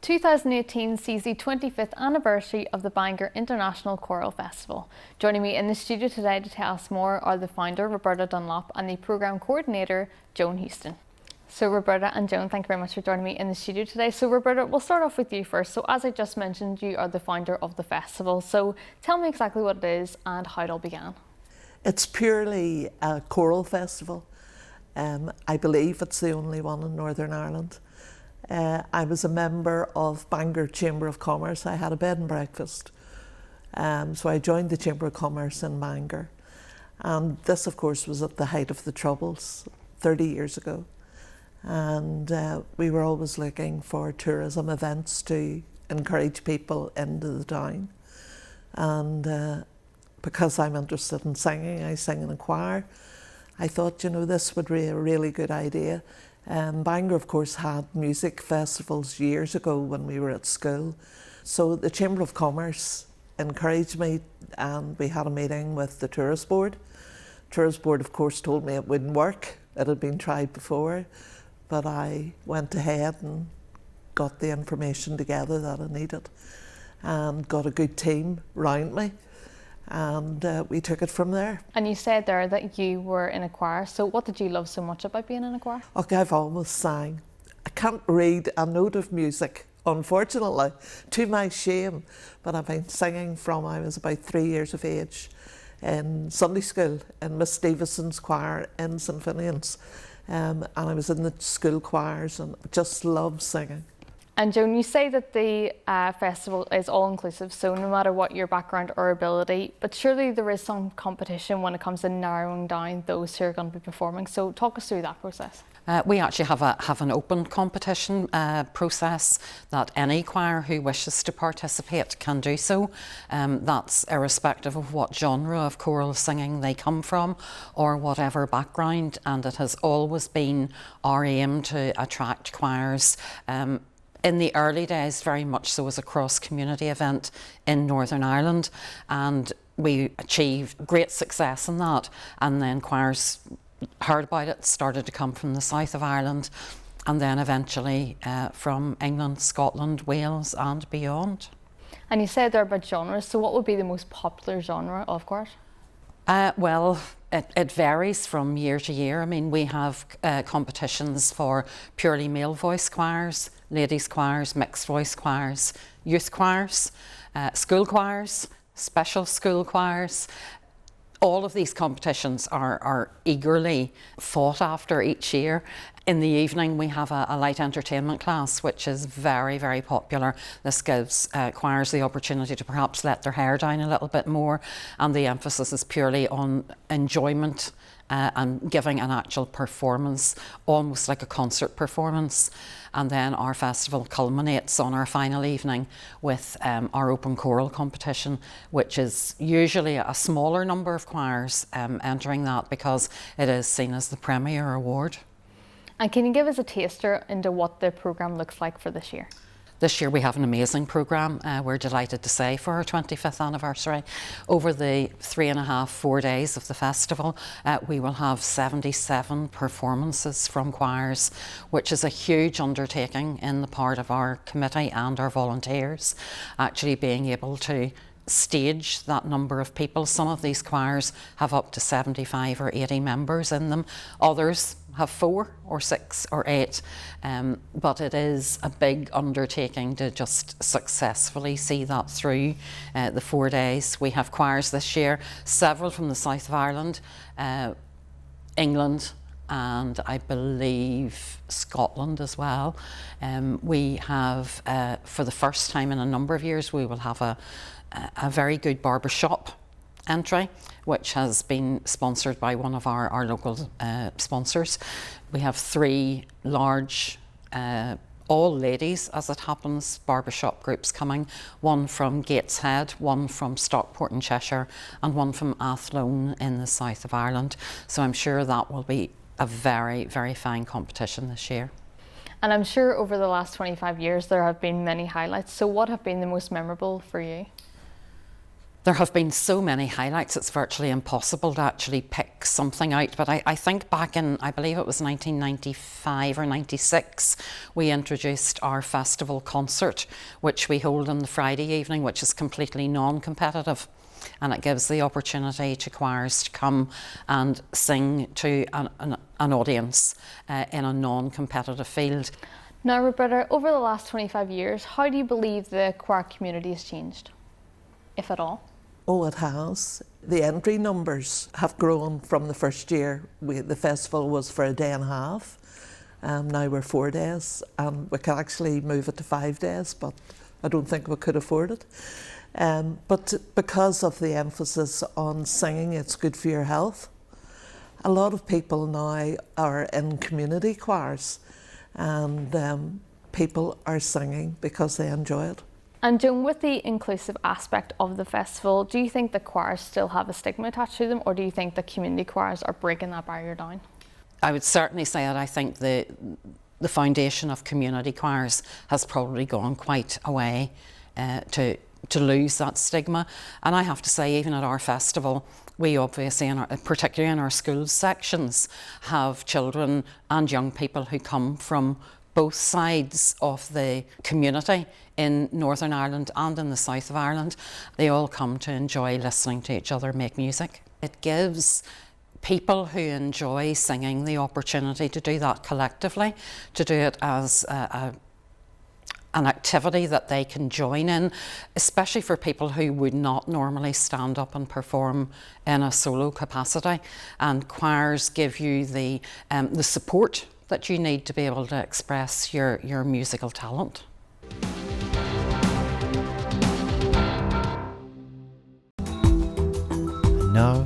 2018 sees the 25th anniversary of the Bangor International Choral Festival. Joining me in the studio today to tell us more are the founder, Roberta Dunlop, and the programme coordinator, Joan Houston. So Roberta and Joan, thank you very much for joining me in the studio today. So Roberta, we'll start off with you first. So as I just mentioned, you are the founder of the festival. So tell me exactly what it is and how it all began. It's purely a choral festival. I believe it's the only one in Northern Ireland. I was a member of Bangor Chamber of Commerce. I had a bed and breakfast. So I joined the Chamber of Commerce in Bangor. And this, of course, was at the height of the Troubles 30 years ago. And we were always looking for tourism events to encourage people into the town. And because I'm interested in singing, I sing in a choir. I thought, you know, this would be a really good idea. Bangor, of course, had music festivals years ago when we were at school. So the Chamber of Commerce encouraged me, and we had a meeting with the Tourist Board. Tourist Board, of course, told me it wouldn't work. It had been tried before, but I went ahead and got the information together that I needed and got a good team round me. And we took it from there. And you said there that you were in a choir, so what did you love so much about being in a choir? Okay, I've always sang. I can't read a note of music, unfortunately, to my shame, but I've been singing from I was about 3 years of age in Sunday school, in Miss Davison's choir in St Finian's, and I was in the school choirs and just loved singing. And Joan, you say that the festival is all-inclusive, so no matter what your background or ability, but surely there is some competition when it comes to narrowing down those who are going to be performing. So talk us through that process. We actually have an open competition process that any choir who wishes to participate can do so. That's irrespective of what genre of choral singing they come from or whatever background, and it has always been our aim to attract choirs in the early days, very much so as a cross-community event in Northern Ireland, and we achieved great success in that. And then choirs heard about it, started to come from the south of Ireland, and then eventually from England, Scotland, Wales and beyond. And you said there about genres, so what would be the most popular genre of choirs? Well, it varies from year to year. I mean, we have competitions for purely male voice choirs, ladies choirs, mixed voice choirs, youth choirs, school choirs, special school choirs. All of these competitions are eagerly fought after each year. In the evening we have a light entertainment class, which is very, very popular. This gives choirs the opportunity to perhaps let their hair down a little bit more, and the emphasis is purely on enjoyment and giving an actual performance, almost like a concert performance. And then our festival culminates on our final evening with our open choral competition, which is usually a smaller number of choirs entering that because it is seen as the premier award. And can you give us a taster into what the programme looks like for this year? This year we have an amazing programme, we're delighted to say, for our 25th anniversary. Over the 3.5-4 days of the festival, we will have 77 performances from choirs, which is a huge undertaking in the part of our committee and our volunteers, actually being able to stage that number of people. Some of these choirs have up to 75 or 80 members in them. Others have 4 or 6 or 8, but it is a big undertaking to just successfully see that through the 4 days. We have choirs this year, several from the south of Ireland, England, and I believe Scotland as well. We have, for the first time in a number of years, we will have a very good barbershop entry, which has been sponsored by one of our local sponsors. We have 3 large, all ladies as it happens, barbershop groups coming, one from Gateshead, one from Stockport in Cheshire and one from Athlone in the south of Ireland. So I'm sure that will be a very, very fine competition this year. And I'm sure over the last 25 years there have been many highlights, so what have been the most memorable for you? There have been so many highlights, it's virtually impossible to actually pick something out. But I think back in, I believe it was 1995 or 96, we introduced our festival concert, which we hold on the Friday evening, which is completely non-competitive. And it gives the opportunity to choirs to come and sing to an audience in a non-competitive field. Now, Roberta, over the last 25 years, how do you believe the choir community has changed, if at all? Oh, it has. The entry numbers have grown from the first year. The festival was for a day and a half. Now we're 4 days, and we can actually move it to 5 days, but I don't think we could afford it. But because of the emphasis on singing, it's good for your health. A lot of people now are in community choirs, and people are singing because they enjoy it. And Joan, with the inclusive aspect of the festival, do you think the choirs still have a stigma attached to them, or do you think the community choirs are breaking that barrier down? I would certainly say that I think the foundation of community choirs has probably gone quite a way to lose that stigma. And I have to say, even at our festival, we obviously, particularly in our schools sections, have children and young people who come from both sides of the community in Northern Ireland and in the south of Ireland. They all come to enjoy listening to each other make music. It gives people who enjoy singing the opportunity to do that collectively, to do it as an activity that they can join in, especially for people who would not normally stand up and perform in a solo capacity. And choirs give you the support that you need to be able to express your musical talent. And now,